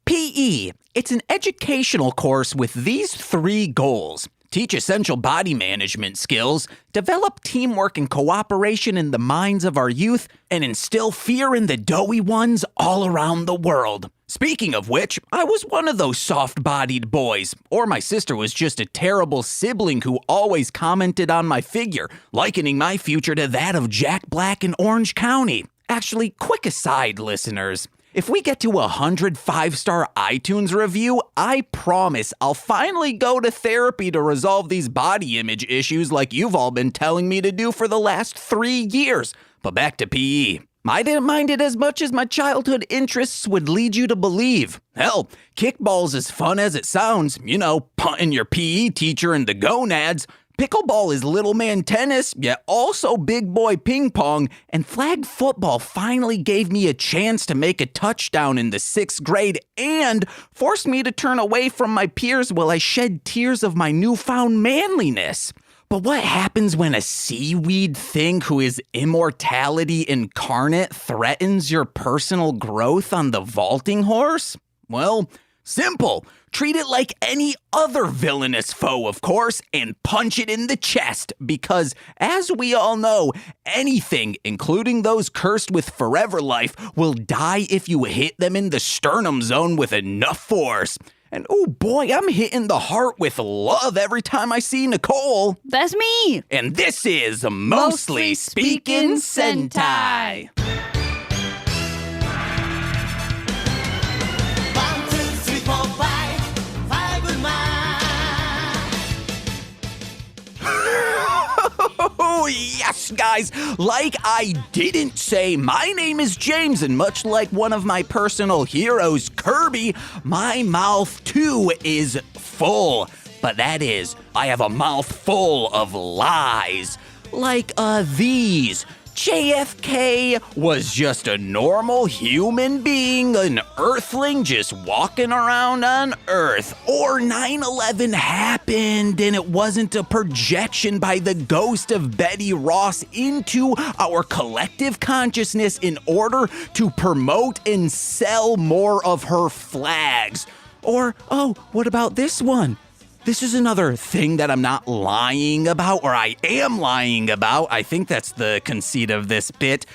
PE. It's an educational course with these 3 goals. Teach essential body management skills, develop teamwork and cooperation in the minds of our youth, and instill fear in the doughy ones all around the world. Speaking of which, I was one of those soft-bodied boys, or my sister was just a terrible sibling who always commented on my figure, likening my future to that of Jack Black in Orange County. Actually, quick aside, listeners. If we get to 100 5-star iTunes review, I promise I'll finally go to therapy to resolve these body image issues like you've all been telling me to do for the last 3 years. But back to PE. I didn't mind it as much as my childhood interests would lead you to believe. Hell, kickball's as fun as it sounds. You know, punting your PE teacher in the gonads. Pickleball is little man tennis, yet also big boy ping pong, and flag football finally gave me a chance to make a touchdown in the 6th grade and forced me to turn away from my peers while I shed tears of my newfound manliness. But what happens when a seaweed thing who is immortality incarnate threatens your personal growth on the vaulting horse? Well, simple. Treat it like any other villainous foe, of course, and punch it in the chest, because, as we all know, anything, including those cursed with forever life, will die if you hit them in the sternum zone with enough force. And oh boy, I'm hitting the heart with love every time I see Nicole. That's me. And this is Mostly Speaking Sentai. Oh, yes, guys. Like I didn't say, my name is James, and much like one of my personal heroes, Kirby, my mouth, too, is full. But that is, I have a mouth full of lies. Like, these. JFK was just a normal human being, an earthling just walking around on Earth. Or 9/11 happened and it wasn't a projection by the ghost of Betty Ross into our collective consciousness in order to promote and sell more of her flags. Or, oh, what about this one? This is another thing that I'm not lying about, or I am lying about. I think that's the conceit of this bit.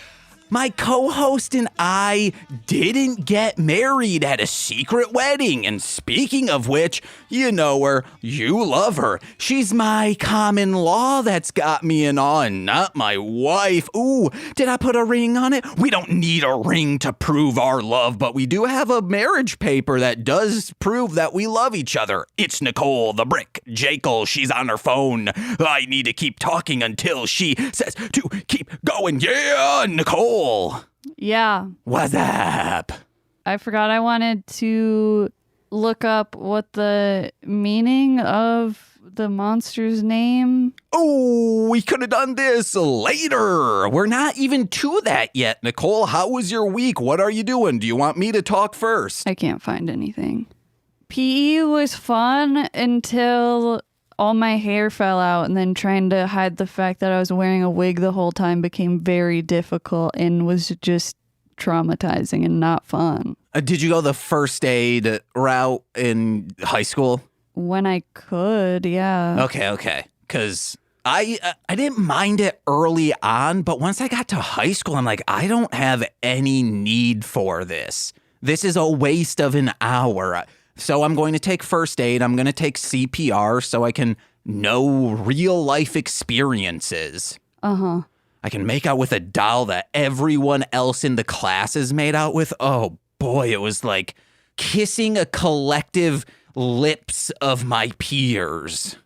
My co-host and I didn't get married at a secret wedding. And speaking of which, you know her, you love her. She's my common law that's got me in awe and not my wife. Ooh, did I put a ring on it? We don't need a ring to prove our love, but we do have a marriage paper that does prove that we love each other. It's Nicole the Brick Jekyll. She's on her phone. I need to keep talking until she says to keep going. Yeah, Nicole. Yeah. What's up? I forgot I wanted to look up what the meaning of the monster's name. Oh, we could have done this later. We're not even to that yet. Nicole, how was your week? What are you doing? Do you want me to talk first? I can't find anything. PE was fun until all my hair fell out, and then trying to hide the fact that I was wearing a wig the whole time became very difficult and was just traumatizing and not fun. Did you go the first aid route in high school? When I could, yeah. Okay. Because I didn't mind it early on, but once I got to high school, I'm like, I don't have any need for this. This is a waste of an hour. So I'm going to take first aid. I'm going to take CPR so I can know real life experiences. Uh-huh. I can make out with a doll that everyone else in the class is made out with. Oh boy, it was like kissing a collective lips of my peers.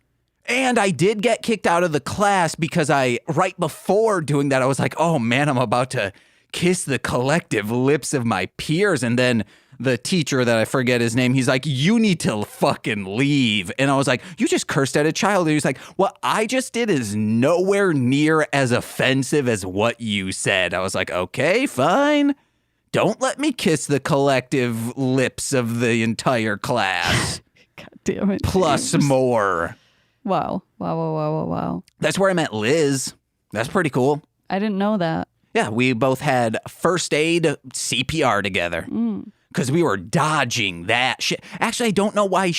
And I did get kicked out of the class because right before doing that, I was like, oh man, I'm about to kiss the collective lips of my peers. And then the teacher that I forget his name, he's like, you need to fucking leave. And I was like, you just cursed at a child. And he's like, what I just did is nowhere near as offensive as what you said. I was like, okay, fine. Don't let me kiss the collective lips of the entire class. God damn it. Plus James. more. Wow. That's where I met Liz. That's pretty cool. I didn't know that. Yeah, we both had first aid CPR together. because we were dodging that shit. Actually, I don't know why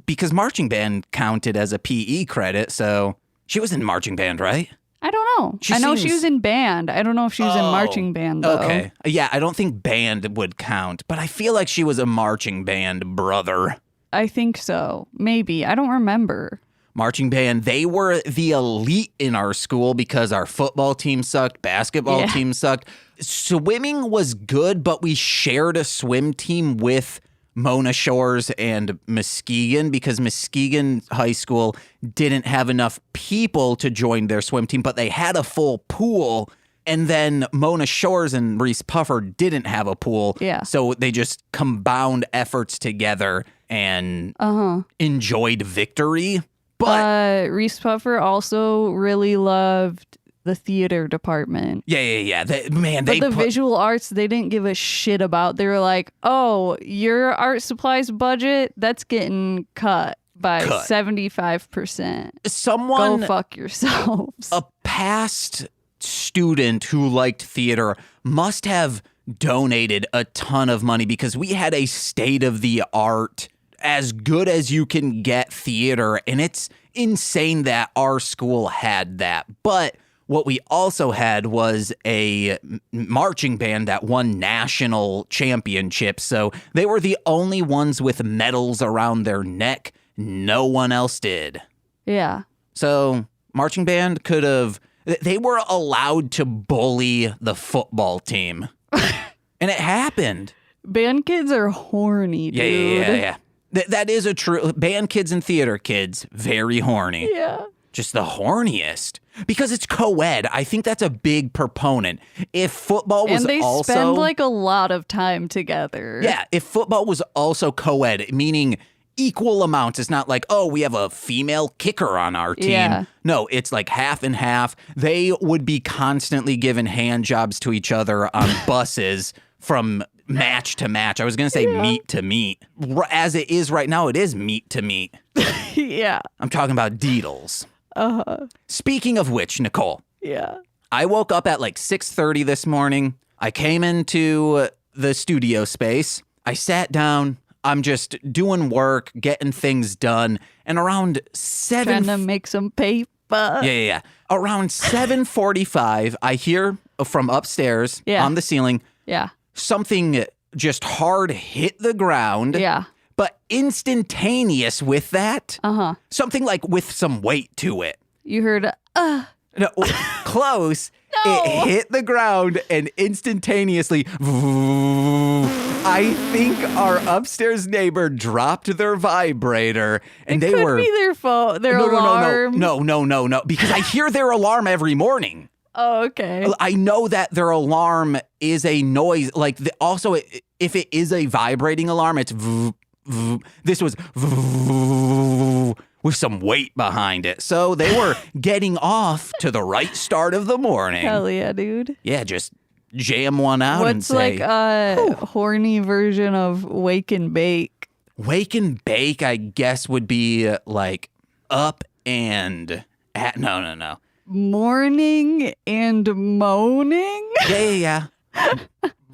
because marching band counted as a PE credit, so she was in marching band, right? I don't know. I know she was in band. I don't know if she was in marching band, though. Okay. Yeah, I don't think band would count, but I feel like she was a marching band brother. I think so. Maybe. I don't remember. Marching band, they were the elite in our school because our football team sucked, basketball team sucked. Swimming was good, but we shared a swim team with Mona Shores and Muskegon because Muskegon High School didn't have enough people to join their swim team, but they had a full pool. And then Mona Shores and Reese Puffer didn't have a pool. Yeah. So they just combined efforts together and enjoyed victory. But Reese Puffer also really loved the theater department. Yeah. But the visual arts, they didn't give a shit about. They were like, oh, your art supplies budget, that's getting cut by 75%. Someone... Go fuck yourselves. A past student who liked theater must have donated a ton of money because we had a state-of-the-art, as good as you can get theater, and it's insane that our school had that. But what we also had was a marching band that won national championships. So they were the only ones with medals around their neck. No one else did. Yeah. So marching band they were allowed to bully the football team. And it happened. Band kids are horny, dude. Yeah. That is a true... Band kids and theater kids, very horny. Yeah. Just the horniest. Because it's co-ed. I think that's a big proponent. If football was also... And they also... spend like a lot of time together. Yeah, if football was also co-ed, meaning equal amounts. It's not like, oh, we have a female kicker on our team. Yeah. No, it's like half and half. They would be constantly giving hand jobs to each other on buses from... match to match. I was going to say meet to meet. As it is right now, it is meet to meet. Yeah. I'm talking about deedles. Speaking of which, Nicole. Yeah. I woke up at like 6:30 this morning. I came into the studio space. I sat down. I'm just doing work, getting things done. And around 7... Trying to make some paper. Yeah. Around 7:45, I hear from upstairs on the ceiling. Yeah. Something just hard hit the ground. Yeah. But instantaneous with that. Something like with some weight to it. You heard, No, close. No. It hit the ground and instantaneously, I think our upstairs neighbor dropped their vibrator and it could be their phone, their alarm. No. Because I hear their alarm every morning. Oh, okay. I know that their alarm is a noise. Like, also, if it is a vibrating alarm, it's this was with some weight behind it. So they were getting off to the right start of the morning. Hell yeah, dude. Yeah, just jam one out and say. What's like a horny version of wake and bake? Wake and bake, I guess, would be like up and no. Morning and moaning? Yeah.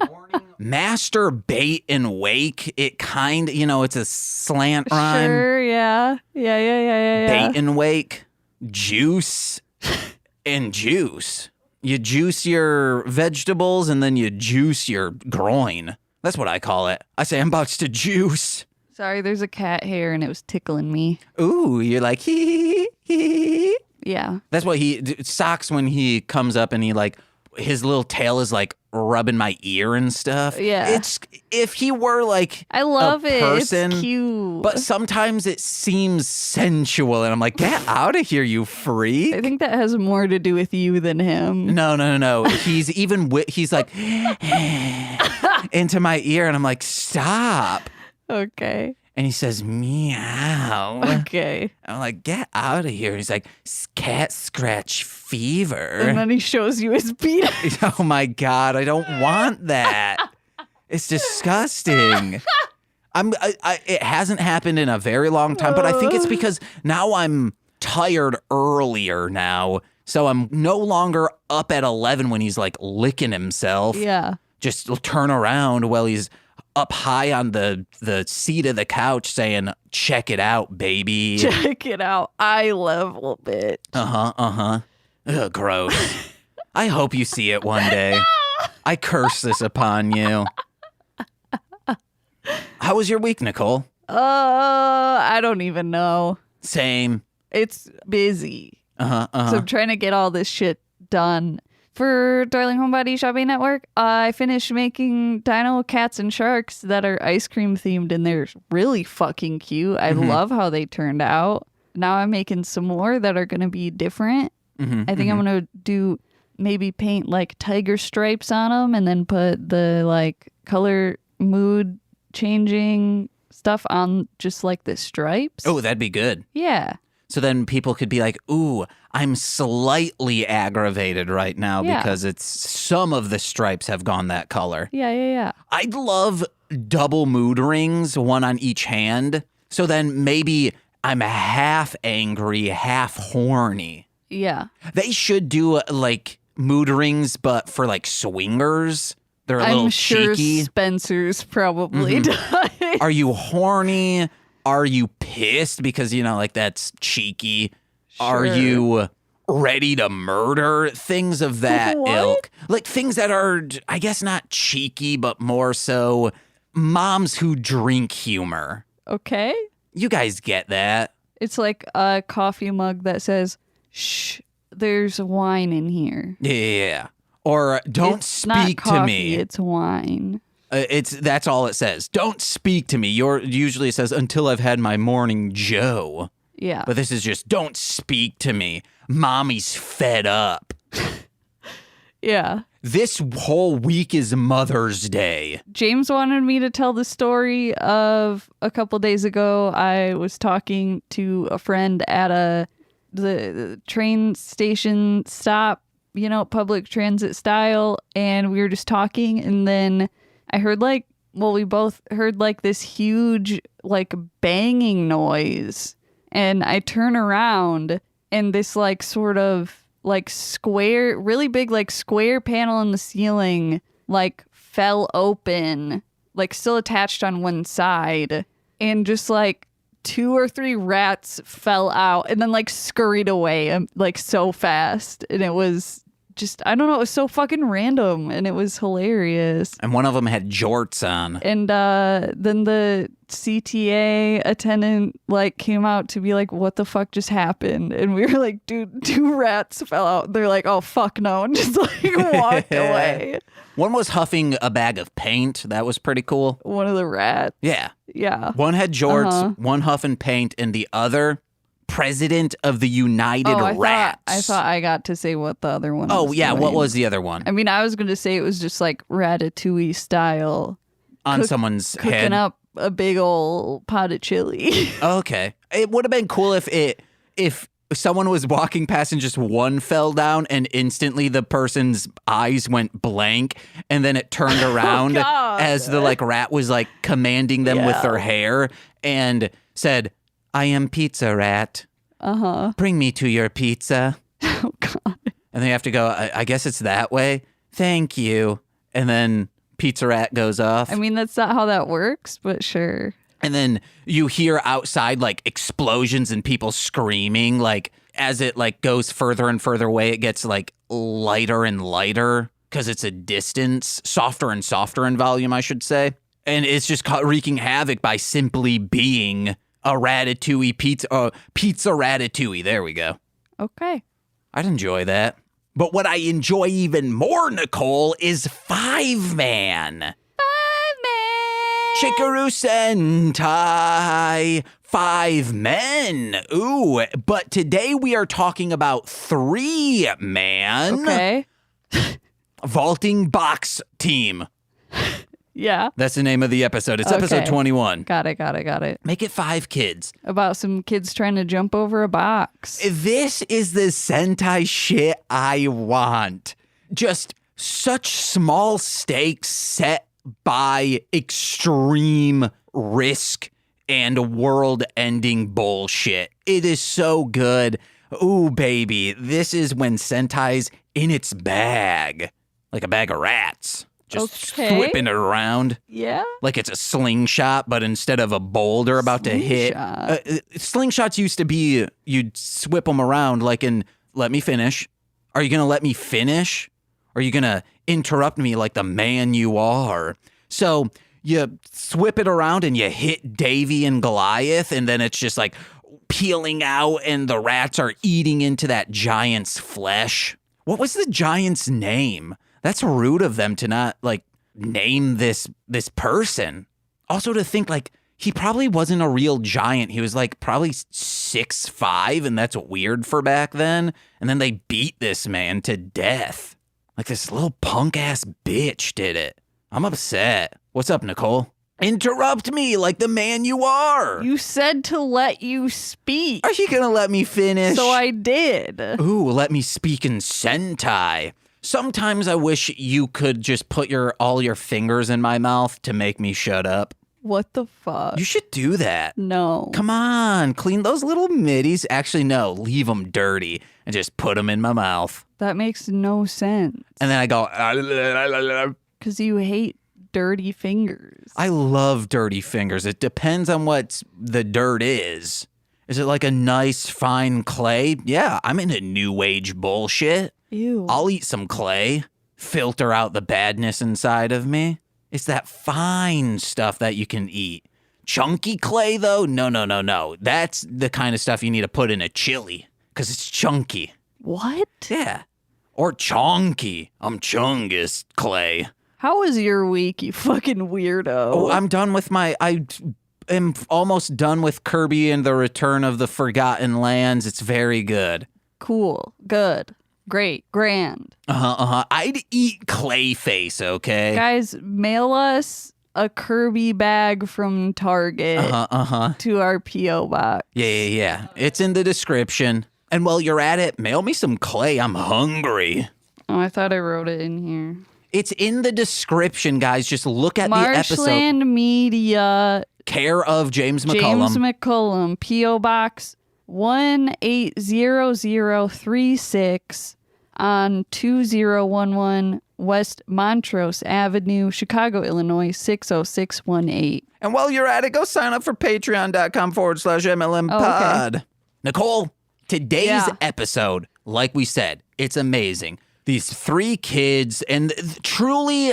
Morning. Master bait and wake. It it's a slant rhyme. Sure, yeah. Bait and wake. Juice and juice. You juice your vegetables and then you juice your groin. That's what I call it. I say I'm about to juice. Sorry, there's a cat hair and it was tickling me. Ooh, you're like hee. Yeah. That's what Socks when he comes up and he his little tail is like rubbing my ear and stuff. Yeah. It's if he were like I love a person, it's cute. But sometimes it seems sensual and I'm like, get out of here, you freak. I think that has more to do with you than him. No. He's he's like into my ear and I'm like, stop. Okay. And he says, meow. Okay. I'm like, get out of here. And he's like, cat scratch fever. And then he shows you his penis. Oh my God, I don't want that. It's disgusting. It hasn't happened in a very long time, but I think it's because now I'm tired earlier now. So I'm no longer up at 11 when he's like licking himself. Yeah. Just turn around while he's up high on the seat of the couch saying, check it out, baby. Check it out. Eye level, bitch. Uh-huh. Ugh, gross. I hope you see it one day. I curse this upon you. How was your week, Nicole? I don't even know. Same. It's busy. So Uh-huh. I'm trying to get all this shit done. For Darling Homebody Shopping Network, I finished making dino cats and sharks that are ice cream themed, and they're really fucking cute. I love how they turned out. Now I'm making some more that are going to be different. I think I'm going to do maybe paint like tiger stripes on them and then put the like color mood changing stuff on just like the stripes. Oh, that'd be good. Yeah. So then people could be like, ooh, I'm slightly aggravated right now Yeah. because it's some of the stripes have gone that color. Yeah. I'd love double mood rings, one on each hand. So then maybe I'm half angry, half horny. Yeah. They should do like mood rings, but for like swingers. They're a little I'm sure cheeky. Spencer's probably does. Are you horny? Are you pissed because, like that's cheeky? Are Sure. you ready to murder? Things of that What? ilk. Like things that are, I guess, not cheeky, but more so moms who drink humor. Okay. You guys get that. It's like a coffee mug that says, shh, there's wine in here. Yeah. Or don't It's not speak coffee, to me. It's wine. That's all it says. Don't speak to me. Usually it says until I've had my morning Joe. Yeah. But this is just don't speak to me. Mommy's fed up. Yeah. This whole week is Mother's Day. James wanted me to tell the story of a couple days ago. I was talking to a friend at the train station stop, public transit style, and we were just talking, and then I heard we both heard like this huge like banging noise, and I turn around and this like sort of like square, really big like square panel in the ceiling like fell open, like still attached on one side, and just like 2 or 3 rats fell out and then like scurried away like so fast, and it was just, I don't know, it was so fucking random and it was hilarious. And one of them had jorts on. And then the CTA attendant like came out to be like, what the fuck just happened? And we were like, dude, 2 rats fell out. They're like, oh fuck no, and just like walked away. One was huffing a bag of paint. That was pretty cool. One of the rats. Yeah. Yeah. One had jorts, Uh-huh. one huffing paint, and the other president of the United Rats. I thought I got to say what the other one was. Oh, yeah. What doing. was the other one? I mean, I was going to say it was just like Ratatouille style. On someone's Cooking head. up a big old pot of chili. Okay. It would have been cool if someone was walking past and just one fell down and instantly the person's eyes went blank and then it turned around God. as the like rat was like commanding them with Yeah. their hair and said, I am Pizza Rat. Uh-huh. Bring me to your pizza. Oh, God. And they have to go, I guess it's that way. Thank you. And then Pizza Rat goes off. I mean, that's not how that works, but sure. And then you hear outside like explosions and people screaming. Like as it like goes further and further away, it gets like lighter and lighter because it's a distance, softer and softer in volume, I should say. And it's just wreaking havoc by simply being a ratatouille pizza, pizza ratatouille. There we go. Okay. I'd enjoy that. But what I enjoy even more, Nicole, is Fiveman. Chikaru Sentai, 5 men. Ooh, but today we are talking about 3 man. Okay. Vaulting box team. Yeah. That's the name of the episode. It's episode Okay. 21. Got it. Make it 5 kids. About some kids trying to jump over a box. This is the Sentai shit I want. Just such small stakes set by extreme risk and world-ending bullshit. It is so good. Ooh, baby, this is when Sentai's in its bag. Like a bag of rats. just Okay. whipping it around. Yeah. Like it's a slingshot, but instead of a boulder about to hit. Slingshot. Slingshots used to be, you'd whip them around like in, let me finish. Are you going to let me finish? Are you going to interrupt me like the man you are? So you whip it around and you hit Davy and Goliath, and then it's just like peeling out and the rats are eating into that giant's flesh. What was the giant's name? That's rude of them to not like name this person. Also to think like he probably wasn't a real giant. He was like probably 6'5", and that's weird for back then. And then they beat this man to death. Like this little punk ass bitch did it. I'm upset. What's up, Nicole? Interrupt me like the man you are. You said to let you speak. Are you gonna let me finish? So I did. Ooh, let me speak in Sentai. Sometimes I wish you could just put all your fingers in my mouth to make me shut up. What the fuck? You should do that. No. Come on, clean those little middies. Actually, no, leave them dirty and just put them in my mouth. That makes no sense. And then I go, Because you hate dirty fingers. I love dirty fingers. It depends on what the dirt is. Is it like a nice, fine clay? Yeah, I'm into new age bullshit. Ew. I'll eat some clay, filter out the badness inside of me. It's that fine stuff that you can eat. Chunky clay, though? No. That's the kind of stuff you need to put in a chili, because it's chunky. What? Yeah. Or chonky. I'm Chungus clay. How was your week, you fucking weirdo? Oh, I'm done with I am almost done with Kirby and the Return of the Forgotten Lands. It's very good. Cool. Good. Great. Grand. I'd eat Clayface, okay? Guys, mail us a Kirby bag from Target to our P.O. box. Yeah. It's in the description. And while you're at it, mail me some clay. I'm hungry. Oh, I thought I wrote it in here. It's in the description, guys. Just look at the episode. Marshland Media. Care of James McCollum. James McCollum. P.O. Box 180036 on 2011 West Montrose Avenue, Chicago, Illinois, 60618. And while you're at it, go sign up for patreon.com/MLMpod. okay. Nicole, today's episode, like we said, it's amazing. These three kids, and truly,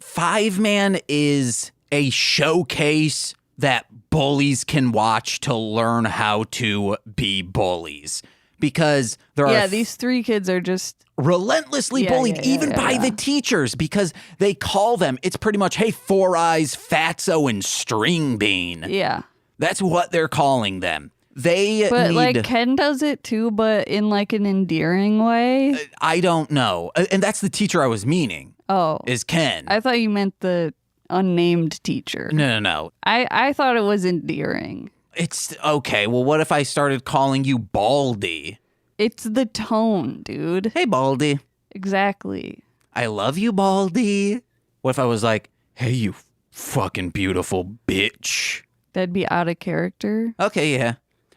Fiveman is a showcase that bullies can watch to learn how to be bullies. Because there are these three kids are just relentlessly bullied, even by the teachers, because they call them, it's pretty much, hey, Four Eyes, Fatso, and String Bean. Yeah. That's what they're calling them. But like Ken does it too, but in like an endearing way. I don't know. And that's the teacher I was meaning. Oh. Is Ken. I thought you meant the unnamed teacher. No. I thought it was endearing. It's okay. Well, what if I started calling you Baldy? It's the tone, dude. Hey, Baldy. Exactly. I love you, Baldy. What if I was like, hey, you fucking beautiful bitch? That'd be out of character. Okay, yeah.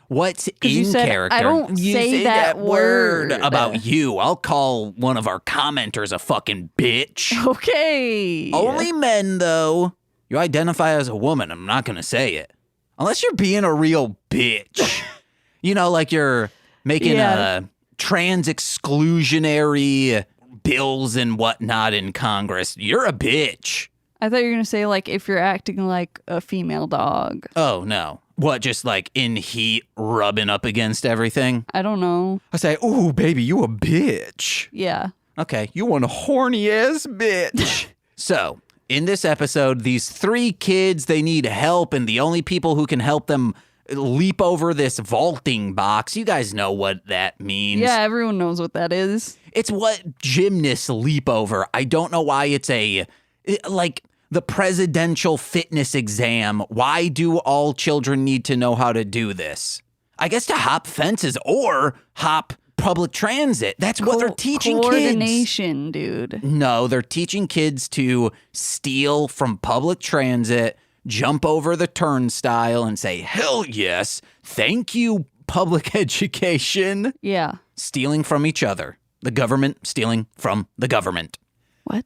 What's you in said, character? I don't you say that word about you. I'll call one of our commenters a fucking bitch. Okay. Only men, though. You identify as a woman. I'm not going to say it. Unless you're being a real bitch. You know, like you're making trans exclusionary bills and whatnot in Congress. You're a bitch. I thought you were going to say, like, if you're acting like a female dog. Oh, no. What, just like in heat, rubbing up against everything? I don't know. I say, ooh, baby, you a bitch. Yeah. Okay, you want a horny ass bitch. So, in this episode, these three kids, they need help, and the only people who can help them leap over this vaulting box, you guys know what that means. Yeah, everyone knows what that is. It's what gymnasts leap over. I don't know why it's like the presidential fitness exam. Why do all children need to know how to do this? I guess to hop fences or hop public transit. That's what they're teaching Coordination, dude. No, they're teaching kids to steal from public transit, jump over the turnstile, and say, hell yes, thank you, public education. Yeah. Stealing from each other. The government stealing from the government. What?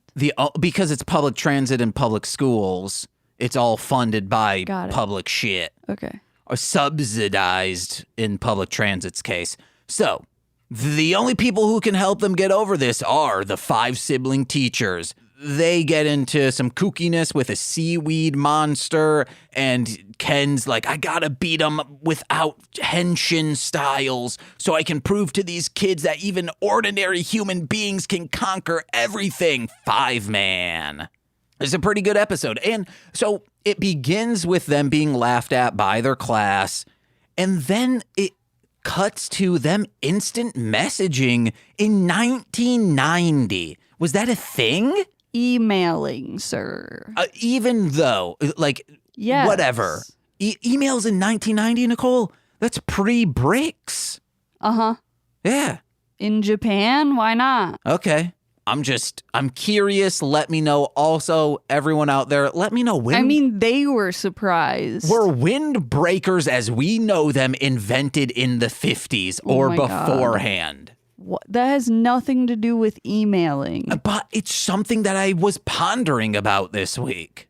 Because it's public transit and public schools, it's all funded by public shit. Okay. Or subsidized in public transit's case. So, the only people who can help them get over this are the 5 sibling teachers. They get into some kookiness with a seaweed monster, and Ken's like, I gotta beat him without henshin styles so I can prove to these kids that even ordinary human beings can conquer everything. Fiveman. It's a pretty good episode. And so it begins with them being laughed at by their class, and then it cuts to them instant messaging in 1990. Was that a thing? Emailing, sir. Even though, yes. Whatever. Emails in 1990, Nicole? That's pre-bricks. Uh-huh. Yeah. In Japan? Why not? Okay. I'm curious. Let me know. Also, everyone out there, let me know when. I mean, they were surprised. Were windbreakers as we know them invented in the 50s or beforehand? God. What? That has nothing to do with emailing. But it's something that I was pondering about this week.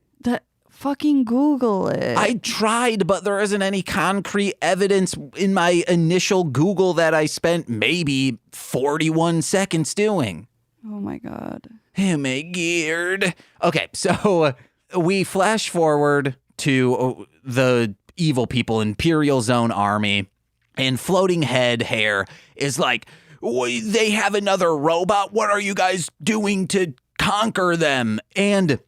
Fucking Google it. I tried, but there isn't any concrete evidence in my initial Google that I spent maybe 41 seconds doing. Oh my God. Oh my God. Okay, so we flash forward to the evil people, Imperial Zone Army, and Floating Head Hair is like, they have another robot. What are you guys doing to conquer them? And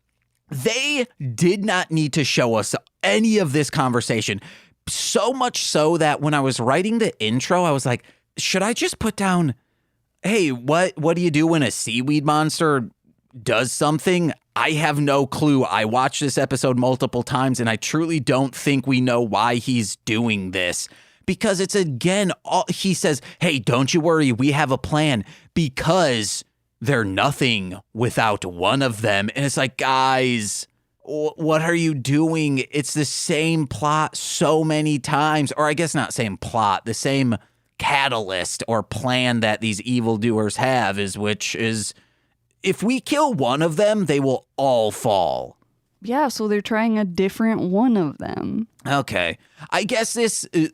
they did not need to show us any of this conversation. So much so that when I was writing the intro, I was like, should I just put down, hey, what do you do when a seaweed monster does something? I have no clue. I watched this episode multiple times, and I truly don't think we know why he's doing this. Because it's, again, he says, hey, don't you worry, we have a plan, because they're nothing without one of them. And it's like, guys, what are you doing? It's the same plot so many times. Or I guess not same plot, the same catalyst or plan that these evildoers have which is if we kill one of them, they will all fall. Yeah, so they're trying a different one of them. Okay. I guess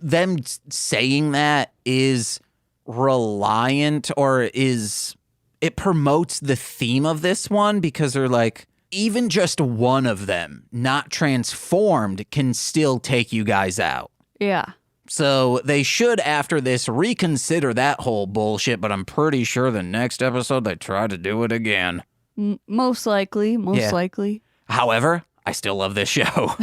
them saying that is reliant, or it promotes the theme of this one, because they're like, even just one of them not transformed can still take you guys out. Yeah. So they should, after this, reconsider that whole bullshit, but I'm pretty sure the next episode they try to do it again. Most likely. However, I still love this show.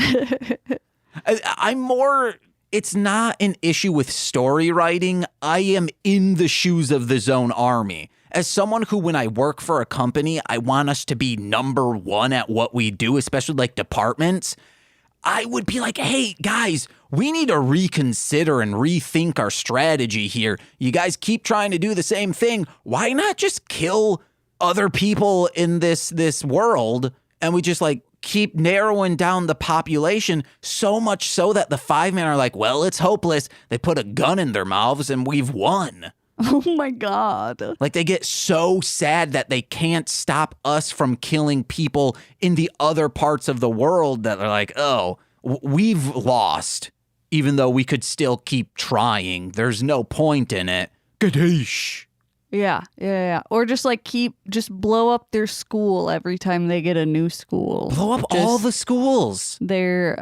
It's not an issue with story writing. I am in the shoes of the Zone Army. As someone who, when I work for a company, I want us to be number one at what we do, especially like departments. I would be like, hey, guys, we need to reconsider and rethink our strategy here. You guys keep trying to do the same thing. Why not just kill other people in this world, and we just keep narrowing down the population, so much so that the Fiveman are like, well, it's hopeless. They put a gun in their mouths and we've won. Oh my God. They get so sad that they can't stop us from killing people in the other parts of the world that they're like, oh, we've lost, even though we could still keep trying. There's no point in it. Gadoosh. Yeah. Or just blow up their school every time they get a new school. Blow up all the schools. They're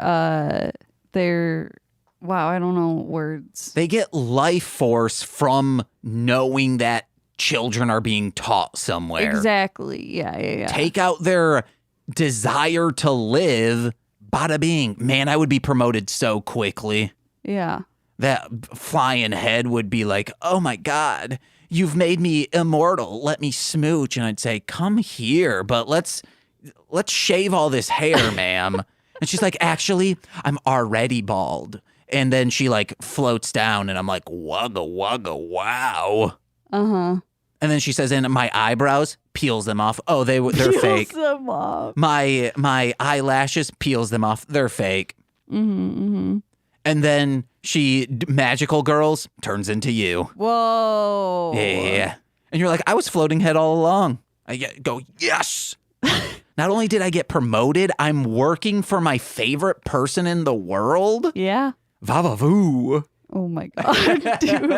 wow, I don't know words. They get life force from knowing that children are being taught somewhere. Exactly. Yeah. Take out their desire to live. Bada bing. Man, I would be promoted so quickly. Yeah. That flying head would be like, oh my God, you've made me immortal. Let me smooch. And I'd say, come here, but let's shave all this hair, ma'am. And she's like, actually, I'm already bald. And then she floats down, and I'm like, wugga wugga wow. Uh-huh. And then she says, and my eyebrows, peels them off. Oh, they're fake. Peels them off. My eyelashes, peels them off. They're fake. Mm-hmm. And then magical girls, turns into you. Whoa. Yeah. And you're like, I was floating head all along. go, yes. Not only did I get promoted, I'm working for my favorite person in the world. Yeah. Va-va-voo. Oh my God, dude.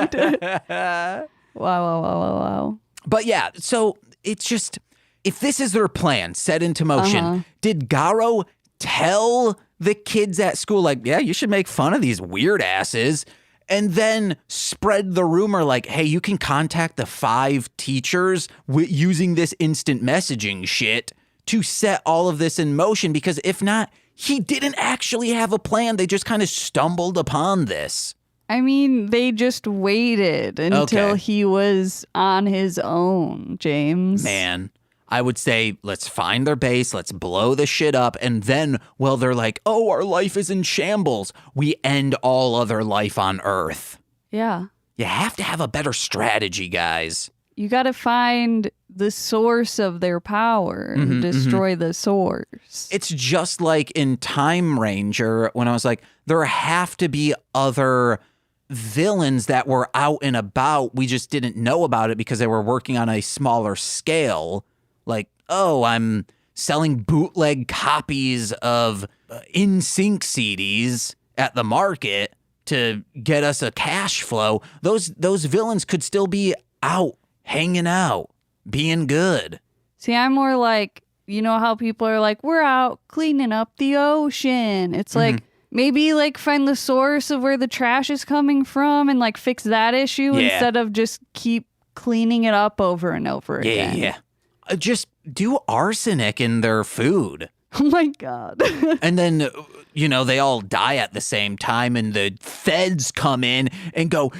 Wow. But yeah, so it's just, if this is their plan set into motion, did Garo tell the kids at school, like, yeah, you should make fun of these weird asses, and then spread the rumor like, hey, you can contact the 5 teachers using this instant messaging shit to set all of this in motion? Because if not, he didn't actually have a plan. They just kind of stumbled upon this. I mean, they just waited until he was on his own, James. Man, I would say let's find their base, let's blow the shit up, and then, well, they're like, oh, our life is in shambles, we end all other life on Earth. Yeah. You have to have a better strategy, guys. You got to find the source of their power and destroy the source. It's just like in Time Ranger when I was like, there have to be other villains that were out and about. We just didn't know about it because they were working on a smaller scale. Like, oh, I'm selling bootleg copies of In-Sync CDs at the market to get us a cash flow. Those villains could still be out, hanging out, being good. See, I'm more like, you know how people are like, we're out cleaning up the ocean. It's like, maybe like find the source of where the trash is coming from and like fix that issue instead of just keep cleaning it up over and over again. Yeah. Just do arsenic in their food. Oh my God. And then, you know, they all die at the same time and the feds come in and go,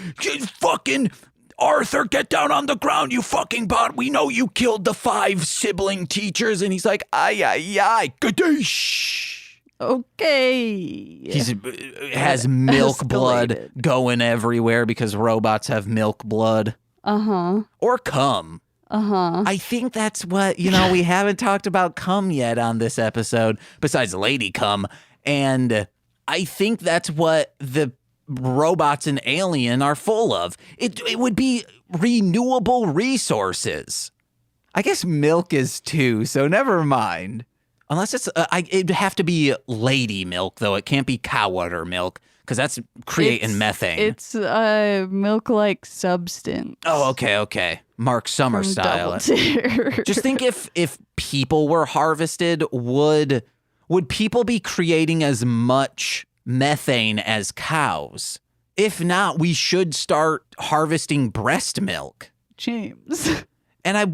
fucking Arthur, get down on the ground, you fucking bot. We know you killed the 5 sibling teachers. And he's like, ay, kadoosh. Okay. He has milk blood going everywhere because robots have milk blood. Or cum. I think that's what, you know, we haven't talked about cum yet on this episode, besides lady cum. And I think that's what the robots in Alien are full of. It would be renewable resources. I guess milk is too, so never mind. Unless it's, it'd have to be lady milk, though. It can't be cow udder milk, because that's creating methane. It's a milk-like substance. Oh, okay. Mark Summer style. Just think if people were harvested, would people be creating as much methane as cows? If not, we should start harvesting breast milk. James. And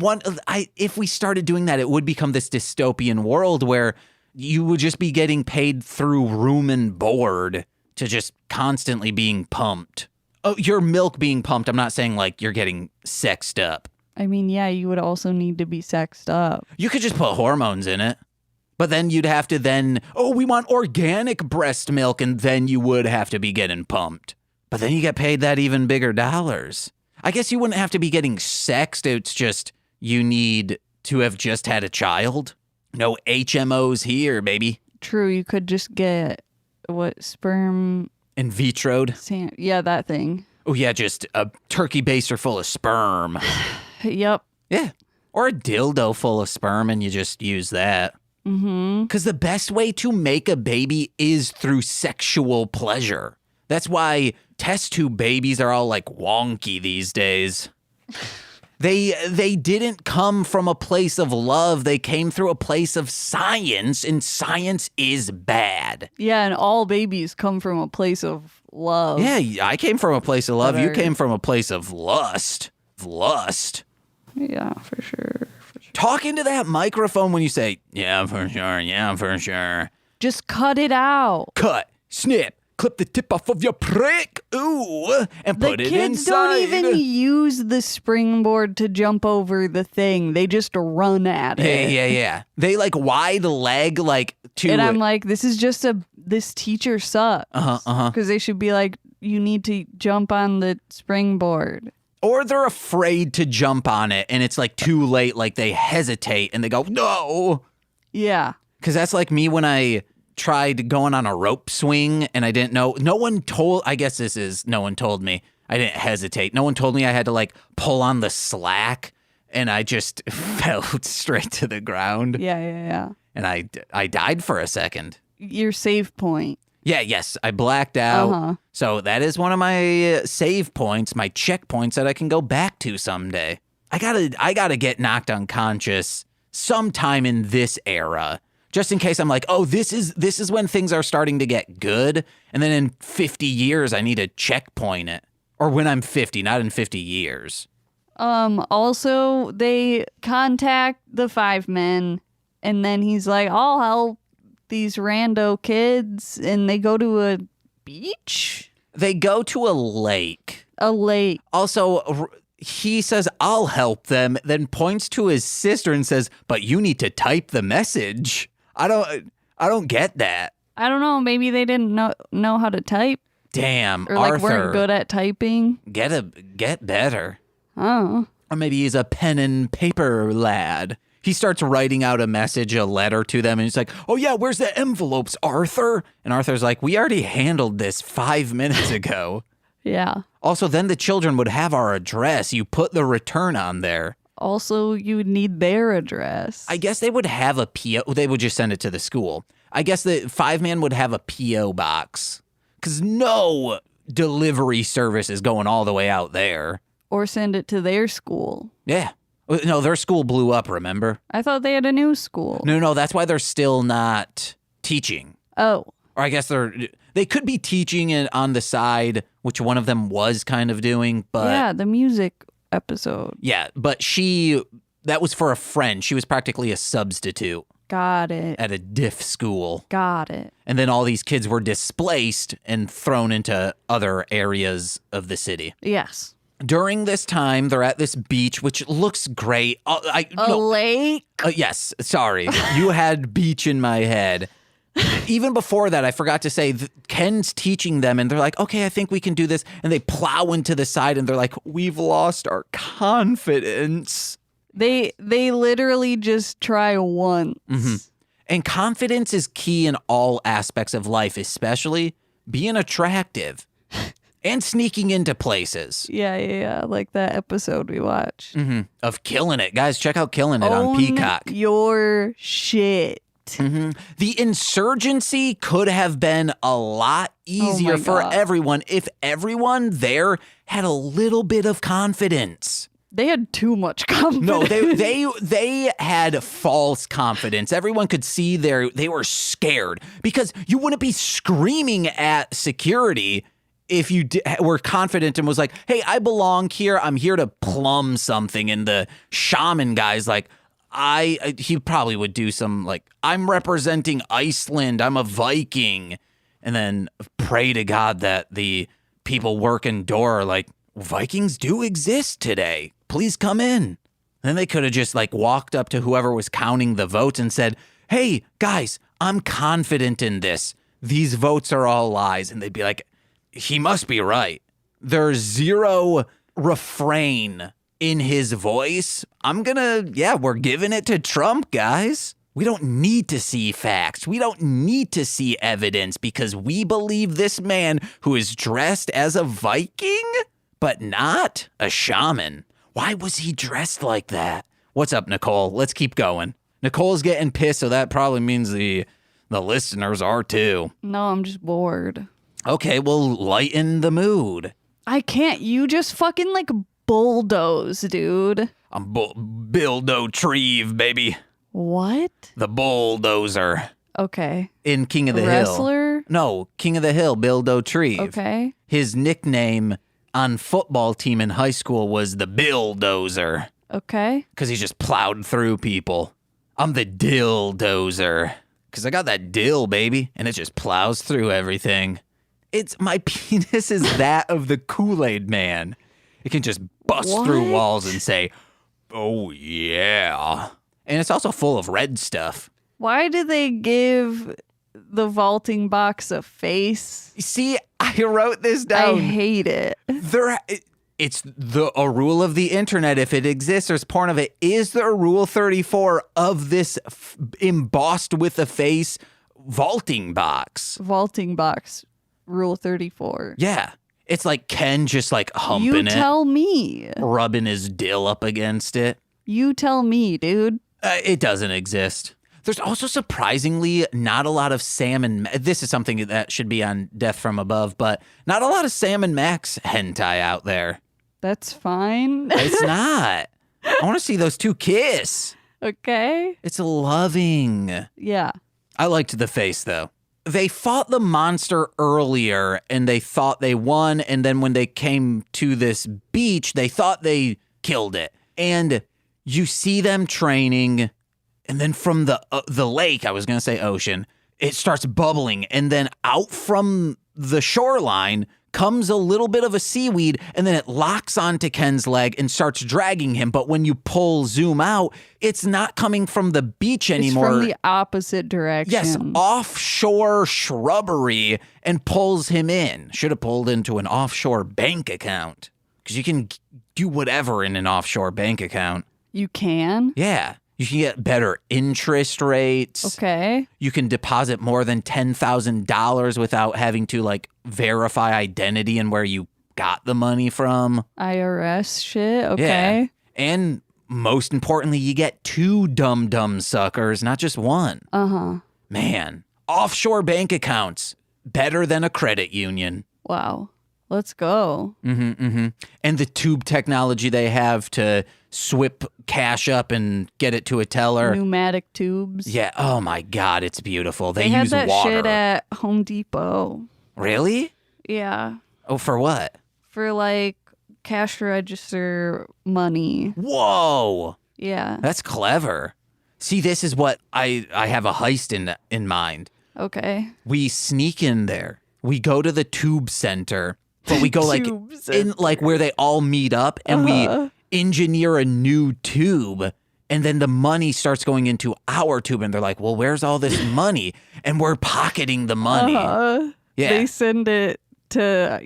if we started doing that, it would become this dystopian world where you would just be getting paid through room and board to just constantly being pumped. Oh, your milk being pumped. I'm not saying like you're getting sexed up. I mean, yeah, you would also need to be sexed up. You could just put hormones in it. But then you'd have to we want organic breast milk, and then you would have to be getting pumped. But then you get paid that even bigger dollars. I guess you wouldn't have to be getting sexed. It's just you need to have just had a child. No HMOs here, baby. True, you could just get, sperm? In vitroed? Yeah, that thing. Oh, yeah, just a turkey baster full of sperm. Yep. Yeah. Or a dildo full of sperm, and you just use that. Because the best way to make a baby is through sexual pleasure. That's why test tube babies are all like wonky these days. They didn't come from a place of love. They came through a place of science, and science is bad. Yeah, and all babies come from a place of love. Yeah, I came from a place of love. You came from a place of lust. Yeah, for sure. Talk into that microphone when you say, yeah, for sure. Just cut it out. Cut, snip, clip the tip off of your prick, ooh, and put it inside. The kids don't even use the springboard to jump over the thing. They just run at it. Yeah. They like wide leg to... And I'm like, this teacher sucks. Because they should be like, you need to jump on the springboard. Or they're afraid to jump on it, and it's like too late, like they hesitate, and they go, no. Yeah. Because that's like me when I tried going on a rope swing, and I didn't know. No one told me. I didn't hesitate. No one told me I had to like pull on the slack and I just fell straight to the ground. Yeah. And I died for a second. Your save point. Yeah, yes, I blacked out. Uh-huh. So that is one of my save points, my checkpoints that I can go back to someday. I gotta get knocked unconscious sometime in this era, just in case I'm like, oh, this is when things are starting to get good, and then in 50 years I need to checkpoint it, or when I'm 50, not in 50 years. Also, they contact the Fiveman, and then he's like, I'll help these rando kids, and they go to a beach? They go to a lake. A lake. Also, he says, I'll help them, then points to his sister and says, but you need to type the message. I don't get that. I don't know. Maybe they didn't know how to type. Damn, or like Arthur. Weren't good at typing. Get better. Oh. Or maybe he's a pen and paper lad. He starts writing out a letter to them, and he's like, oh yeah, where's the envelopes, Arthur? And Arthur's like, we already handled this 5 minutes ago. Yeah. Also, then the children would have our address. You put the return on there. Also, you would need their address. I guess they would have a P.O. They would just send it to the school. I guess the Fiveman would have a P.O. box. Because no delivery service is going all the way out there. Or send it to their school. Yeah. No, their school blew up, remember? I thought they had a new school. No, that's why they're still not teaching. Oh. Or I guess they could be teaching it on the side, which one of them was kind of doing, but... Yeah, the music episode. Yeah, but that was for a friend. She was practically a substitute. Got it. At a diff school. Got it. And then all these kids were displaced and thrown into other areas of the city. Yes. During this time, they're at this beach, which looks great. Lake? Yes, sorry. You had beach in my head. Even before that, I forgot to say, Ken's teaching them, and they're like, okay, I think we can do this. And they plow into the side, and they're like, we've lost our confidence. They literally just try once. Mm-hmm. And confidence is key in all aspects of life, especially being attractive. And sneaking into places. Yeah. Like that episode we watched. Mm-hmm. Of Killing It. Guys, check out Killing It on Peacock. Your shit. Mm-hmm. The insurgency could have been a lot easier for everyone if everyone there had a little bit of confidence. They had too much confidence. No, they had false confidence. Everyone could see they were scared because you wouldn't be screaming at security if you were confident and was like, hey, I belong here. I'm here to plumb something. And the shaman guy's like, he probably would do some like, I'm representing Iceland. I'm a Viking. And then pray to God that the people working door are like, Vikings do exist today. Please come in. Then they could have just like walked up to whoever was counting the votes and said, hey, guys, I'm confident in this. These votes are all lies. And they'd be like, he must be right. There's zero refrain in his voice. We're giving it to Trump, guys. We don't need to see facts. We don't need to see evidence because we believe this man who is dressed as a Viking, but not a shaman. Why was he dressed like that? What's up, Nicole? Let's keep going. Nicole's getting pissed, so that probably means the listeners are too. No, I'm just bored. Okay, well, lighten the mood. I can't. You just fucking like bulldoze, dude. I'm Bildo Treve, baby. What? The bulldozer. Okay. In King of the Hill. Wrestler? No, King of the Hill, Bildo Treve. Okay. His nickname on football team in high school was the Billdozer. Okay. Because he just plowed through people. I'm the Dilldozer. Because I got that dill, baby, and it just plows through everything. My penis is that of the Kool-Aid Man. It can just bust through walls and say, oh, yeah. And it's also full of red stuff. Why did they give the vaulting box a face? See, I wrote this down. I hate it. It's a rule of the internet. If it exists, there's porn of it. Is there a rule 34 of this embossed with a face vaulting box? Vaulting box. Rule 34. Yeah. It's like Ken just like humping it. You tell me. Rubbing his dill up against it. You tell me, dude. It doesn't exist. There's also surprisingly not a lot of Sam and this is something that should be on Death from Above, but not a lot of Sam and Max hentai out there. That's fine. It's not. I want to see those two kiss. Okay. It's loving. Yeah. I liked the face, though. They fought the monster earlier, and they thought they won, and then when they came to this beach, they thought they killed it. And you see them training, and then from the lake, I was going to say ocean, it starts bubbling, and then out from the shoreline comes a little bit of a seaweed, and then it locks onto Ken's leg and starts dragging him. But when you zoom out, it's not coming from the beach anymore. It's from the opposite direction. Yes, offshore shrubbery, and pulls him in. Should have pulled into an offshore bank account, because you can do whatever in an offshore bank account. You can? Yeah. You can get better interest rates. Okay. You can deposit more than $10,000 without having to like verify identity and where you got the money from. IRS shit. Okay. Yeah. And most importantly, you get 2 dumb suckers, not just one. Uh-huh. Man, offshore bank accounts, better than a credit union. Wow. Let's go. And the tube technology they have to swip cash up and get it to a teller. Pneumatic tubes. Yeah. Oh my God, it's beautiful. They had use that water. shit at Home Depot. Really? Yeah. Oh, for what? For like cash register money. Whoa. Yeah. That's clever. See, this is what I have a heist in mind. Okay. We sneak in there. We go to the tube center, but we go like Tube in like where they all meet up, and we engineer a new tube, and then the money starts going into our tube, and they're like, well, where's all this money? And we're pocketing the money. Yeah. They send it to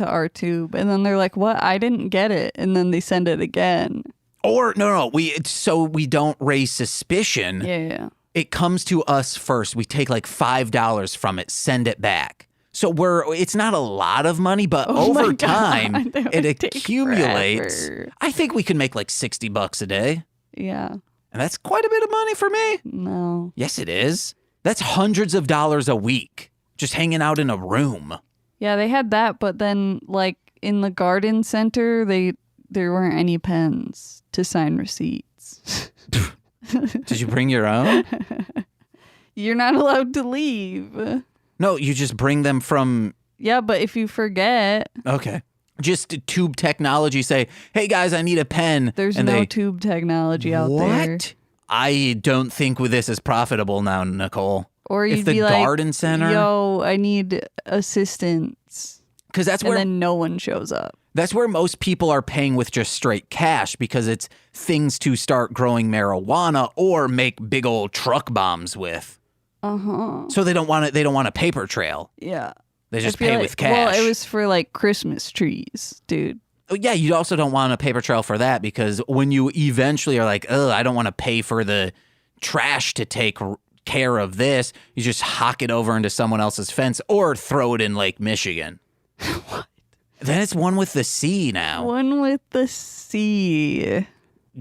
our tube, and then they're like, what? I didn't get it. And then they send it again. Or no, so we don't raise suspicion. Yeah. It comes to us first. We take like $5 from it, send it back. So it's not a lot of money, but over time it accumulates. Forever. I think we can make like $60 a day. Yeah. And that's quite a bit of money for me. No. Yes, it is. That's hundreds of dollars a week just hanging out in a room. Yeah, they had that, but then like in the garden center, there weren't any pens to sign receipts. Did you bring your own? You're not allowed to leave. No, you just bring them from... Yeah, but if you forget... Okay. Just tube technology say, hey guys, I need a pen. There's and no tube technology out there. What? I don't think this is profitable now, Nicole. Or you'd if the be like, garden center... yo, I need assistance. Because that's where... And then no one shows up. That's where most people are paying with just straight cash, because it's things to start growing marijuana or make big old truck bombs with. Uh-huh. So they don't want a paper trail. Yeah. They just pay with cash. Well, it was for like Christmas trees, dude. Yeah, you also don't want a paper trail for that, because when you eventually are like, I don't want to pay for the trash to take care of this, you just hock it over into someone else's fence or throw it in Lake Michigan. What? Then it's one with the sea now. One with the sea.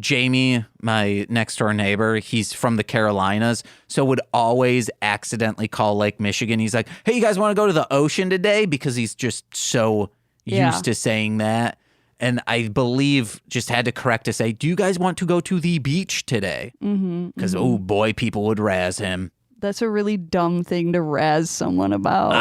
Jamie, my next door neighbor, he's from the Carolinas, so would always accidentally call Lake Michigan. He's like, hey, you guys want to go to the ocean today? Because he's just so used to saying that. And I believe just had to correct to say, do you guys want to go to the beach today? Because, oh boy, people would razz him. That's a really dumb thing to razz someone about.